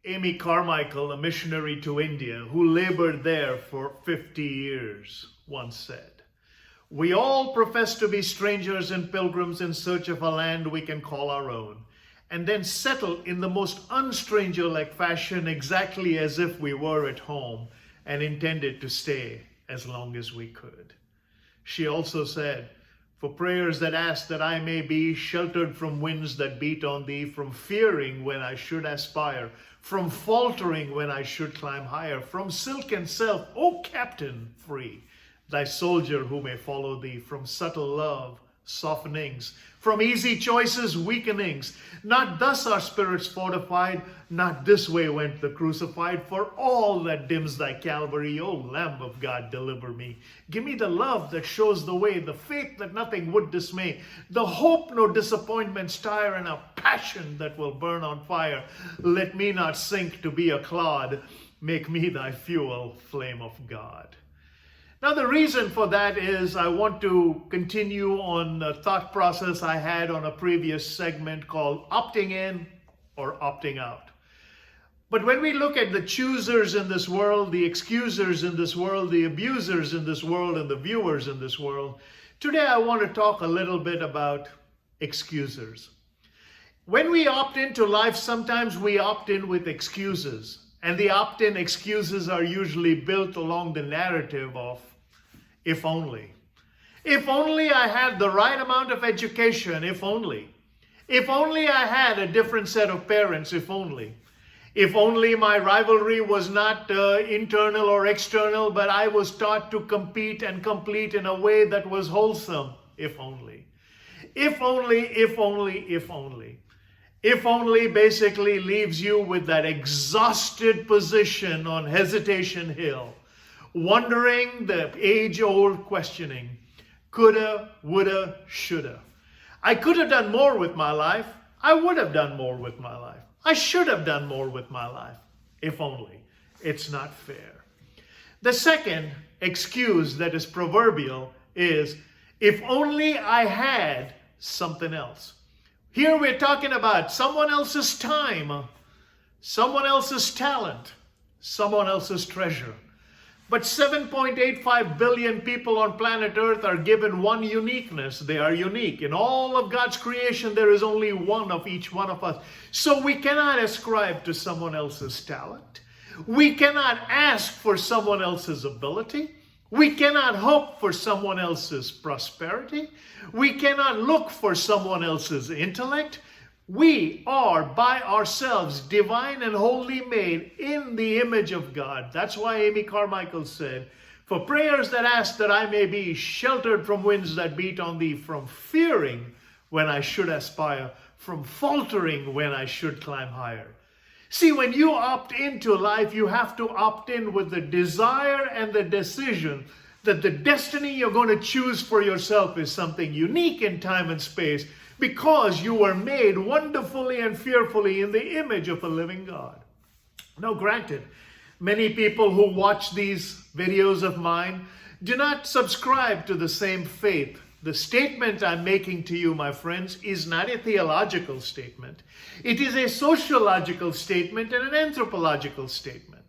Amy Carmichael, a missionary to India who labored there for 50 years, once said, "We all profess to be strangers and pilgrims in search of a land we can call our own, and then settle in the most unstranger-like fashion exactly as if we were at home and intended to stay as long as we could." She also said, "For prayers that ask that I may be sheltered from winds that beat on thee, from fearing when I should aspire, from faltering when I should climb higher, from silken self, O Captain, free, thy soldier who may follow thee, from subtle love, softenings, from easy choices, weakenings. Not thus our spirits fortified, not this way went the crucified. For all that dims thy Calvary, O Lamb of God, deliver me. Give me the love that shows the way, the faith that nothing would dismay, the hope no disappointments tire, and a passion that will burn on fire. Let me not sink to be a clod. Make me thy fuel, flame of God." Now, the reason for that is I want to continue on a thought process I had on a previous segment called opting in or opting out. But when we look at the choosers in this world, the excusers in this world, the abusers in this world, and the viewers in this world, today I want to talk a little bit about excusers. When we opt into life, sometimes we opt in with excuses. And the opt-in excuses are usually built along the narrative of, if only. If only I had the right amount of education, if only. If only I had a different set of parents, if only. If only my rivalry was not internal or external, but I was taught to compete and complete in a way that was wholesome, if only. If only, if only, if only. If only basically leaves you with that exhausted position on Hesitation Hill, wondering the age-old questioning, coulda, woulda, shoulda. I could have done more with my life. I would have done more with my life. I should have done more with my life. If only. It's not fair. The second excuse that is proverbial is, if only I had something else. Here we're talking about someone else's time, someone else's talent, someone else's treasure. But 7.85 billion people on planet Earth are given one uniqueness. They are unique. In all of God's creation, there is only one of each one of us. So we cannot ascribe to someone else's talent. We cannot ask for someone else's ability. We cannot hope for someone else's prosperity. We cannot look for someone else's intellect. We are by ourselves divine and wholly made in the image of God. That's why Amy Carmichael said, "For prayers that ask that I may be sheltered from winds that beat on thee, from fearing when I should aspire, from faltering when I should climb higher." See, when you opt into life, you have to opt in with the desire and the decision that the destiny you're going to choose for yourself is something unique in time and space because you were made wonderfully and fearfully in the image of a living God. Now, granted, many people who watch these videos of mine do not subscribe to the same faith. The statement I'm making to you, my friends, is not a theological statement. It is a sociological statement and an anthropological statement.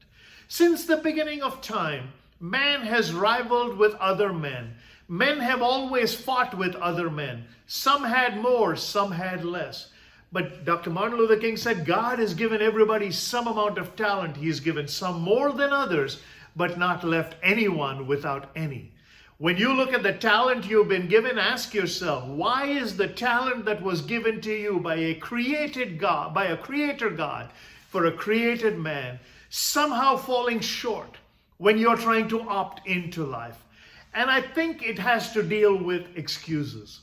Since the beginning of time, man has rivaled with other men. Men have always fought with other men. Some had more, some had less. But Dr. Martin Luther King said God has given everybody some amount of talent. He's given some more than others, but not left anyone without any. When you look at the talent you've been given, ask yourself, why is the talent that was given to you by a created God, by a creator God, for a created man, somehow falling short when you're trying to opt into life? And I think it has to deal with excuses.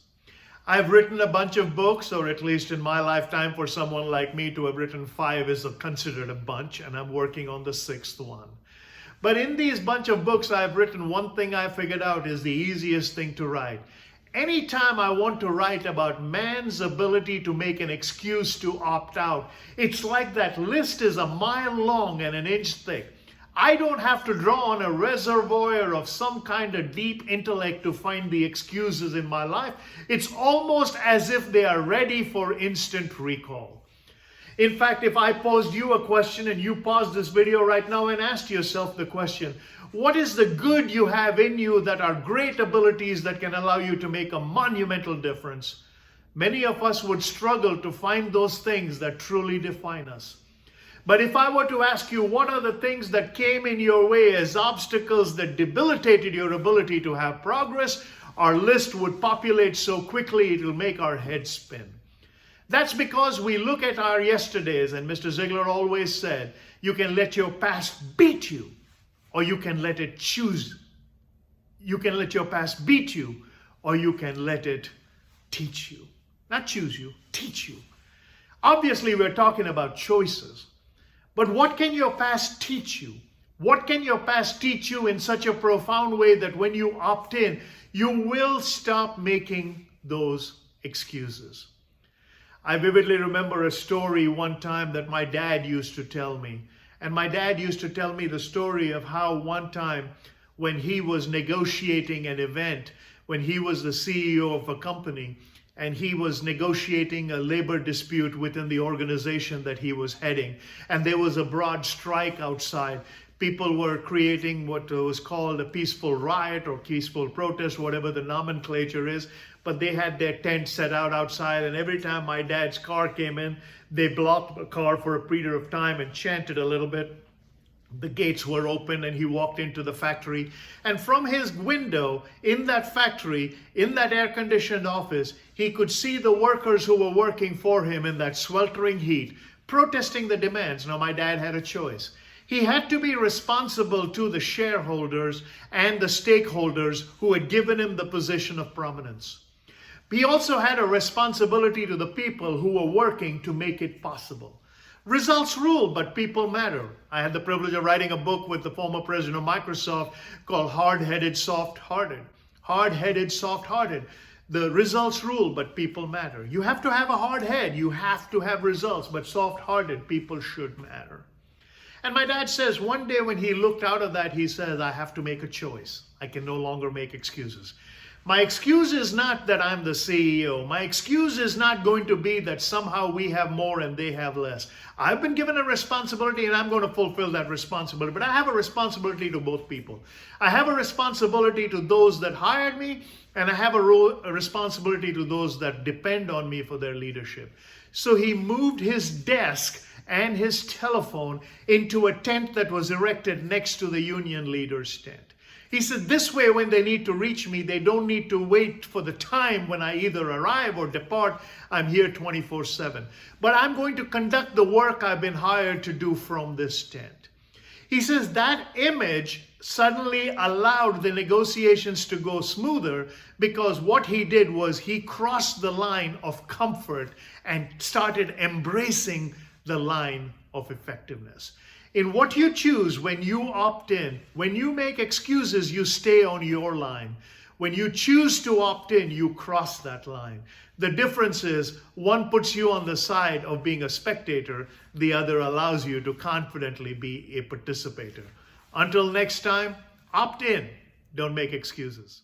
I've written a bunch of books, or at least in my lifetime, for someone like me to have written 5 is considered a bunch, and I'm working on the 6th one. But in these bunch of books I've written, one thing I figured out is the easiest thing to write. Anytime I want to write about man's ability to make an excuse to opt out, it's like that list is a mile long and an inch thick. I don't have to draw on a reservoir of some kind of deep intellect to find the excuses in my life. It's almost as if they are ready for instant recall. In fact, if I posed you a question and you paused this video right now and asked yourself the question, what is the good you have in you that are great abilities that can allow you to make a monumental difference? Many of us would struggle to find those things that truly define us. But if I were to ask you, what are the things that came in your way as obstacles that debilitated your ability to have progress, our list would populate so quickly it will make our heads spin. That's because we look at our yesterdays, and Mr. Ziegler always said, you can let your past beat you, or you can let it choose. You can let your past beat you, or you can let it teach you. Not choose you, teach you. Obviously, we're talking about choices. But what can your past teach you? What can your past teach you in such a profound way that when you opt in, you will stop making those excuses? I vividly remember a story one time that my dad used to tell me. And my dad used to tell me the story of how one time when he was negotiating an event, when he was the CEO of a company, and he was negotiating a labor dispute within the organization that he was heading. And there was a broad strike outside. People were creating what was called a peaceful riot or peaceful protest, whatever the nomenclature is. But they had their tent set out outside, and every time my dad's car came in, they blocked the car for a period of time and chanted a little bit. The gates were open and he walked into the factory. And from his window in that factory, in that air-conditioned office, he could see the workers who were working for him in that sweltering heat, protesting the demands. Now, my dad had a choice. He had to be responsible to the shareholders and the stakeholders who had given him the position of prominence. He also had a responsibility to the people who were working to make it possible. Results rule, but people matter. I had the privilege of writing a book with the former president of Microsoft called Hard-Headed, Soft-Hearted. Hard-Headed, Soft-Hearted. The results rule, but people matter. You have to have a hard head. You have to have results, but soft-hearted people should matter. And my dad says one day when he looked out of that, he says, I have to make a choice. I can no longer make excuses. My excuse is not that I'm the CEO. My excuse is not going to be that somehow we have more and they have less. I've been given a responsibility and I'm going to fulfill that responsibility. But I have a responsibility to both people. I have a responsibility to those that hired me, and I have a responsibility to those that depend on me for their leadership. So he moved his desk and his telephone into a tent that was erected next to the union leader's tent. He said, this way, when they need to reach me, they don't need to wait for the time when I either arrive or depart. I'm here 24/7. But I'm going to conduct the work I've been hired to do from this tent. He says that image suddenly allowed the negotiations to go smoother, because what he did was he crossed the line of comfort and started embracing the line of effectiveness. In what you choose, when you opt in, when you make excuses, you stay on your line. When you choose to opt in, you cross that line. The difference is one puts you on the side of being a spectator, the other allows you to confidently be a participator. Until next time, opt in. Don't make excuses.